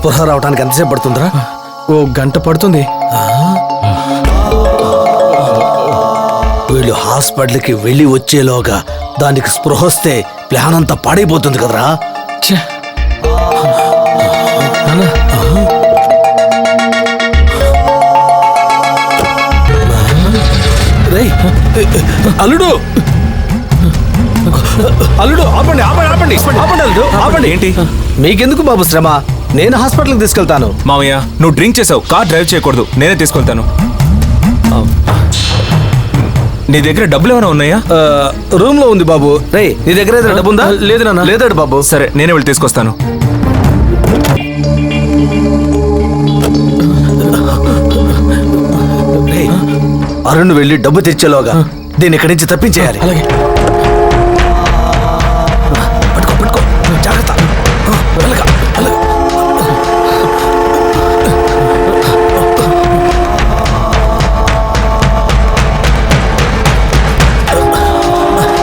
స్పృహ రావడానికి ఎంతసేపు పడుతుందిరా? ఓ గంట పడుతుంది. వీళ్ళు హాస్పిటల్కి వెళ్ళి వచ్చేలోగా దానికి స్పృహ వస్తే ప్లాన్ అంతా పాడైపోతుంది కదరా. అల్లుడు అల్లుడు ఆపండి ఆపండి ఆపండి ఆపండి అల్లుడు ఆపండి. ఏంటి? మీకెందుకు బాబు శ్రమ, నేను హాస్పిటల్కి తీసుకెళ్తాను. మామయ్య నువ్వు డ్రింక్ చేసావు, కార్ డ్రైవ్ చేయకూడదు, నేనే తీసుకెళ్తాను. నీ దగ్గర డబ్బులు ఏమైనా ఉన్నాయా? రూమ్ లో ఉంది బాబు. రే నీ దగ్గర ఏదైనా డబ్బు ఉందా? లేదు నాన్న. లేదాడు బాబు. సరే నేనే వెళ్ళి తీసుకొస్తాను. అరుణ్ వెళ్ళి డబ్బు తెచ్చేలోగా దీన్ని ఇక్కడి నుంచి తప్పించేయాలి. అలాగే. పట్టుకో పట్టుకో జాగ్రత్త. వెళ్ళగా వెళ్ళగా.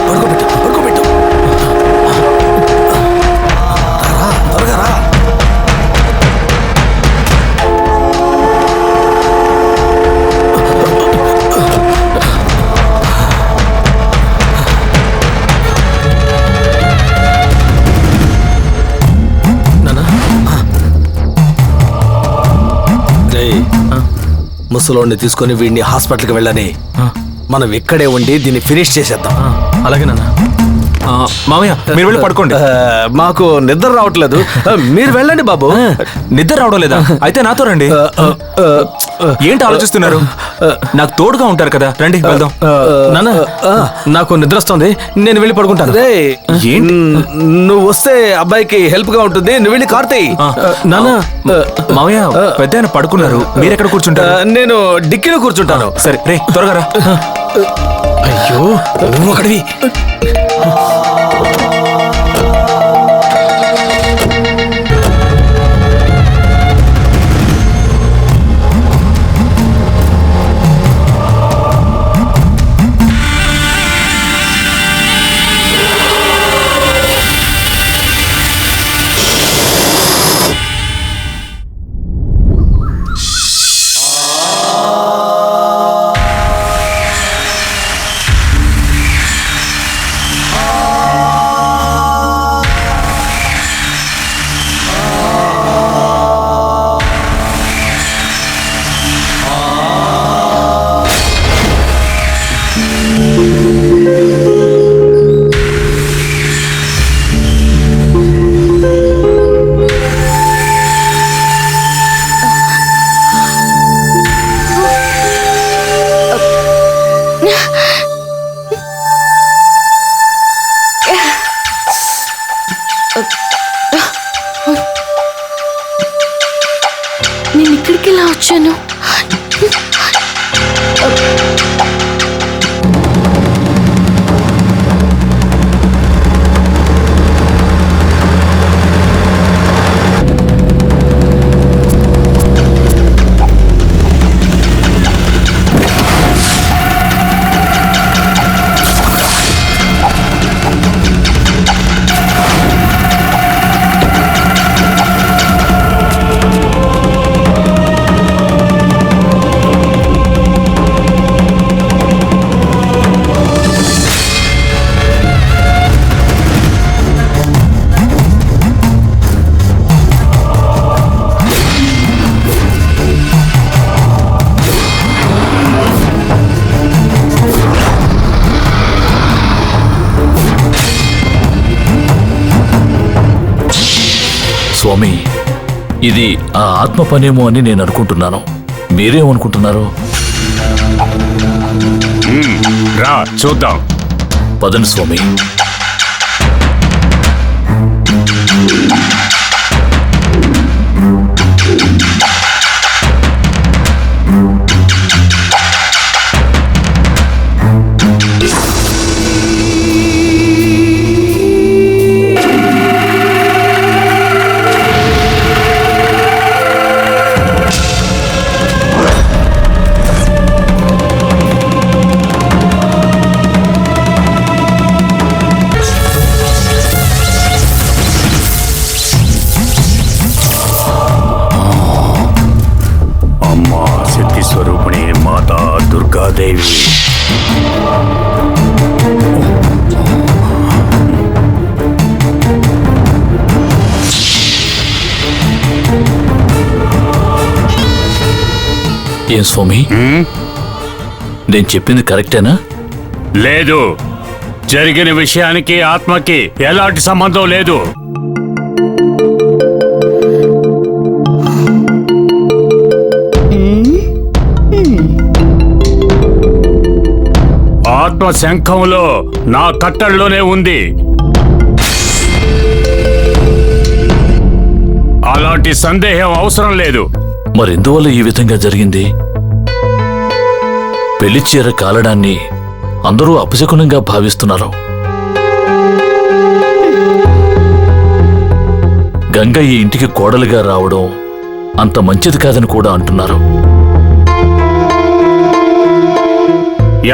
పడుకోబెట్టు పడుకోబెట్టు. రా త్వరగా రా. ముసలోడిని తీసుకొని వీడిని హాస్పిటల్కి వెళ్ళని, మనం ఇక్కడే ఉండి దీన్ని ఫినిష్ చేసేద్దాం. అలాగే నాన్న. మామయ్య మీరు వెళ్ళి పడుకోండి. మాకు నిద్ర రావట్లేదు, మీరు వెళ్ళండి బాబు. నిద్ర రావడం లేదా? అయితే నాతో రండి. ఏంటి ఆలోచిస్తున్నారు? నాకు తోడుగా ఉంటారు కదా, రండి వెళ్దాం. నాన్న నాకు నిద్ర వస్తుంది, నేను వెళ్ళి పడుకుంటాను. రే ఏంటి? నువ్వు వస్తే అబ్బాయికి హెల్ప్ గా ఉంటుంది, నువ్వు వెళ్ళి కార్తీ. నాన్న మామయ్య పెద్ద ఆయన పడుకున్నారు, మీరు ఎక్కడ కూర్చుంటారు? నేను డిక్కీలో కూర్చుంటాను. సరే రే త్వరగా రా. అయ్యో నువ్వు అక్కడివి. నేను ఇక్కడికి ఎలా వచ్చాను? స్వామి, ఇది ఆ ఆత్మ పనేమో అని నేను అనుకుంటున్నాను. మీరేమనుకుంటున్నారు? రా చూద్దాం. పదండి స్వామి. శక్తి స్వరూపిణి మాతా దుర్గాదేవి. ఏం స్వామి, నేను చెప్పింది కరెక్టేనా? లేదు, జరిగిన విషయానికి ఆత్మకి ఎలాంటి సంబంధం లేదు. ఆత్మ శంఖంలో నా కట్టడిలోనే ఉంది. అలాంటి సందేహం అవసరం లేదు. మరెందువల్ల ఈ విధంగా జరిగింది? పెళ్లి చీర కాలడాన్ని అందరూ అపశకునంగా భావిస్తున్నారు. గంగ ఈ ఇంటికి కోడలిగా రావడం అంత మంచిది కాదని కూడా అంటున్నారు.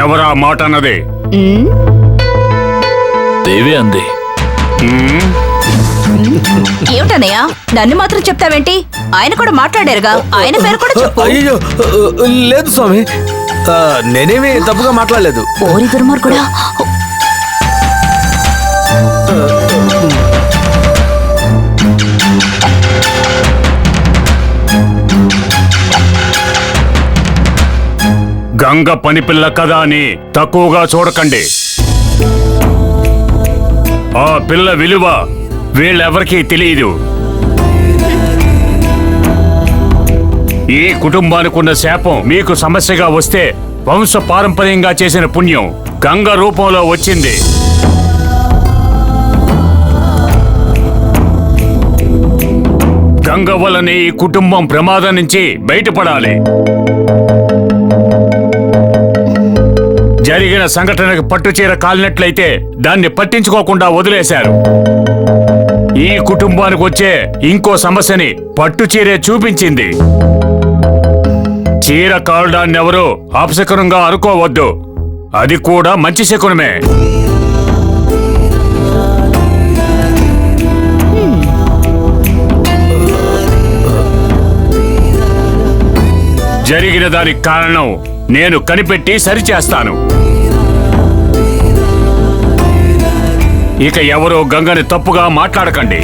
ఎవరా మాట అన్నది? దేవే అంది. ఏమిటన్నయ్యా, నన్ను మాత్రం చెప్తావేంటి? ఆయన కూడా మాట్లాడారుగా, ఆయన పేరు కూడా చెప్పు. అయ్యో లేదు స్వామి, నేనేమి తప్పుగా మాట్లాడలేదు. ఓరి దుర్మార్గుడా. గంగ పనిపిల్ల కదా అని తక్కువగా చూడకండి. ఆ పిల్ల విలువ వీళ్ళెవరికీ తెలియదు. ఈ కుటుంబానికున్న శాపం మీకు సమస్యగా వస్తే వంశ పారంపర్యంగా చేసిన పుణ్యం గంగ రూపంలో వచ్చింది. గంగ వల్లనే ఈ కుటుంబం ప్రమాదం నుంచి బయటపడాలి. జరిగిన సంఘటనకు పట్టుచీర కాలినట్లయితే దాన్ని పట్టించుకోకుండా వదిలేశారు. ఈ కుటుంబానికి వచ్చే ఇంకో సమస్యని పట్టుచీరే చూపించింది. చీర కాలడాన్ని ఎవరూ అపశకునంగా అనుకోవద్దు, అది కూడా మంచి శకునమే. జరిగిన దానికి కారణం నేను కనిపెట్టి సరిచేస్తాను. ఇక ఎవరో గంగని తప్పుగా మాట్లాడకండి.